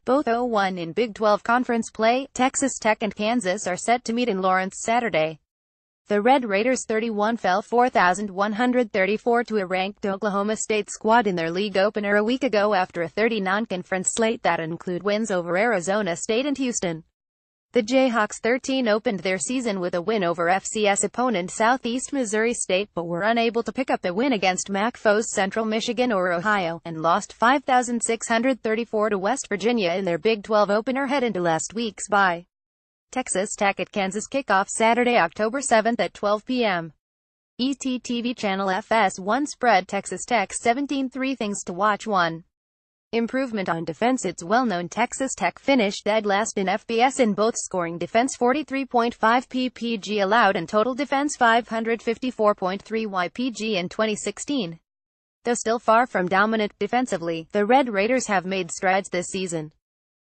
Both 0-1 in Big 12 Conference play, Texas Tech and Kansas are set to meet in Lawrence Saturday. The Red Raiders 31 fell 4,134 to a ranked Oklahoma State squad in their league opener a week ago after a 30 non-conference slate that included wins over Arizona State and Houston. The Jayhawks 13 opened their season with a win over FCS opponent Southeast Missouri State but were unable to pick up a win against MAC foes Central Michigan or Ohio, and lost 5,634 to West Virginia in their Big 12 opener head into last week's bye. Texas Tech at Kansas kickoff Saturday, October 7th at 12 p.m. ET-TV Channel FS1 spread Texas Tech 17-3 things to watch 1. Improvement on defense. It's well-known Texas Tech finished dead last in FBS in both scoring defense 43.5 ppg allowed and total defense 554.3 ypg in 2016. Though still far from dominant defensively, the Red Raiders have made strides this season.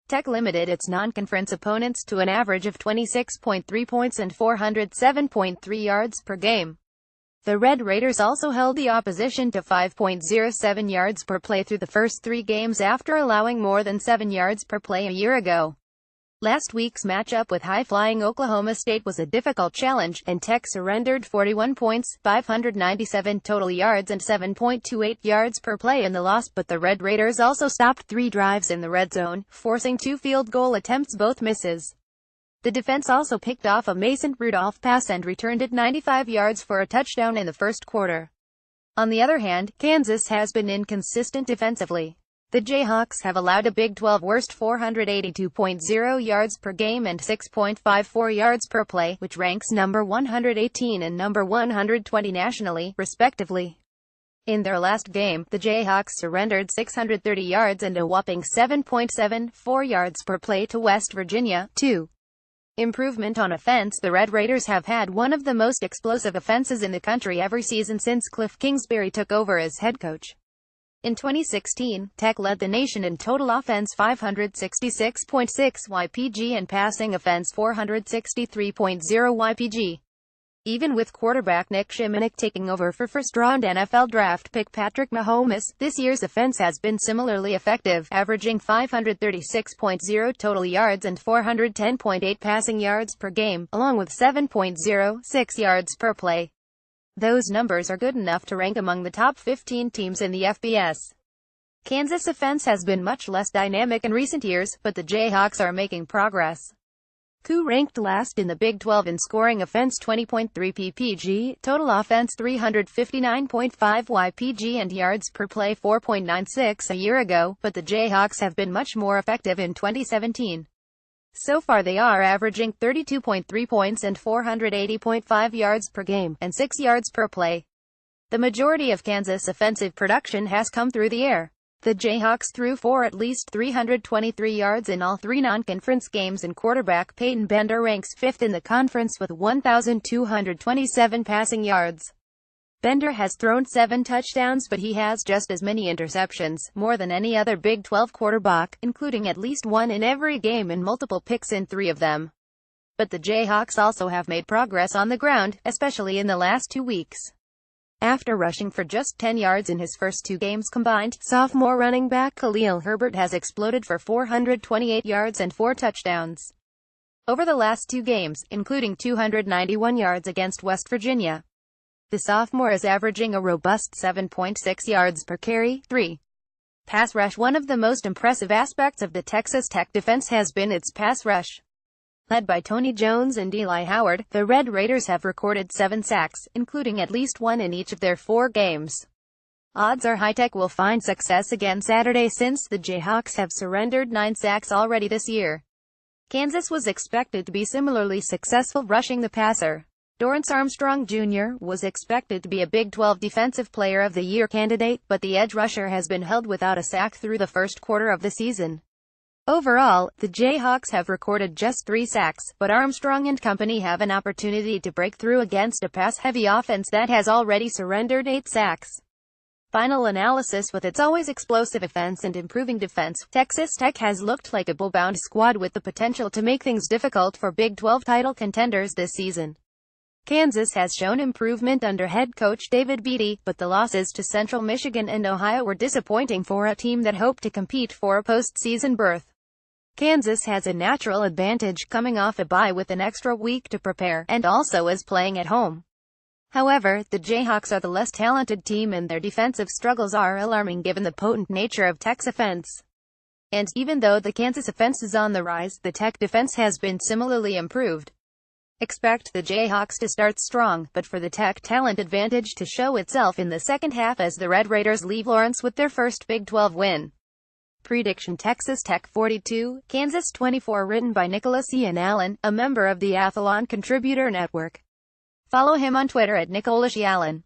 Tech limited its non-conference opponents to an average of 26.3 points and 407.3 yards per game. The Red Raiders also held the opposition to 5.07 yards per play through the first 3 games after allowing more than 7 yards per play a year ago. Last week's matchup with high-flying Oklahoma State was a difficult challenge, and Tech surrendered 41 points, 597 total yards and 7.28 yards per play in the loss, but the Red Raiders also stopped 3 drives in the red zone, forcing 2 field goal attempts, both misses. The defense also picked off a Mason Rudolph pass and returned it 95 yards for a touchdown in the first quarter. On the other hand, Kansas has been inconsistent defensively. The Jayhawks have allowed a Big 12 worst 482.0 yards per game and 6.54 yards per play, which ranks number 118 and number 120 nationally, respectively. In their last game, the Jayhawks surrendered 630 yards and a whopping 7.74 yards per play to West Virginia, 2. Improvement on offense. The Red Raiders have had one of the most explosive offenses in the country every season since Cliff Kingsbury took over as head coach. In 2016, Tech led the nation in total offense 566.6 ypg and passing offense 463.0 ypg. Even with quarterback Nick Shimonek taking over for first-round NFL draft pick Patrick Mahomes, this year's offense has been similarly effective, averaging 536.0 total yards and 410.8 passing yards per game, along with 7.06 yards per play. Those numbers are good enough to rank among the top 15 teams in the FBS. Kansas' offense has been much less dynamic in recent years, but the Jayhawks are making progress. KU ranked last in the Big 12 in scoring offense 20.3 ppg, total offense 359.5 ypg and yards per play 4.96 a year ago, but the Jayhawks have been much more effective in 2017. So far they are averaging 32.3 points and 480.5 yards per game, and 6 yards per play. The majority of Kansas' offensive production has come through the air. The Jayhawks threw for at least 323 yards in all 3 non-conference games, and quarterback Peyton Bender ranks 5th in the conference with 1,227 passing yards. Bender has thrown 7 touchdowns, but he has just as many interceptions, more than any other Big 12 quarterback, including at least 1 in every game and multiple picks in 3 of them. But the Jayhawks also have made progress on the ground, especially in the last 2 weeks. After rushing for just 10 yards in his first 2 games combined, sophomore running back Khalil Herbert has exploded for 428 yards and 4 touchdowns over the last 2 games, including 291 yards against West Virginia. The sophomore is averaging a robust 7.6 yards per carry, 3. Pass rush. One of the most impressive aspects of the Texas Tech defense has been its pass rush. Led by Tony Jones and Eli Howard, the Red Raiders have recorded 7 sacks, including at least 1 in each of their 4 games. Odds are Tech will find success again Saturday since the Jayhawks have surrendered 9 sacks already this year. Kansas was expected to be similarly successful rushing the passer. Dorrance Armstrong Jr. was expected to be a Big 12 Defensive Player of the Year candidate, but the edge rusher has been held without a sack through the first quarter of the season. Overall, the Jayhawks have recorded just 3 sacks, but Armstrong and company have an opportunity to break through against a pass-heavy offense that has already surrendered 8 sacks. Final analysis. With its always explosive offense and improving defense, Texas Tech has looked like a bull-bound squad with the potential to make things difficult for Big 12 title contenders this season. Kansas has shown improvement under head coach David Beatty, but the losses to Central Michigan and Ohio were disappointing for a team that hoped to compete for a postseason berth. Kansas has a natural advantage coming off a bye with an extra week to prepare, and also is playing at home. However, the Jayhawks are the less talented team and their defensive struggles are alarming given the potent nature of Tech's offense. And, even though the Kansas offense is on the rise, the Tech defense has been similarly improved. Expect the Jayhawks to start strong, but for the Tech talent advantage to show itself in the second half as the Red Raiders leave Lawrence with their first Big 12 win. Prediction: Texas Tech 42, Kansas 24. Written by Nicholas Ian Allen, a member of the Athlon Contributor Network. Follow him on Twitter at Nicholas Allen.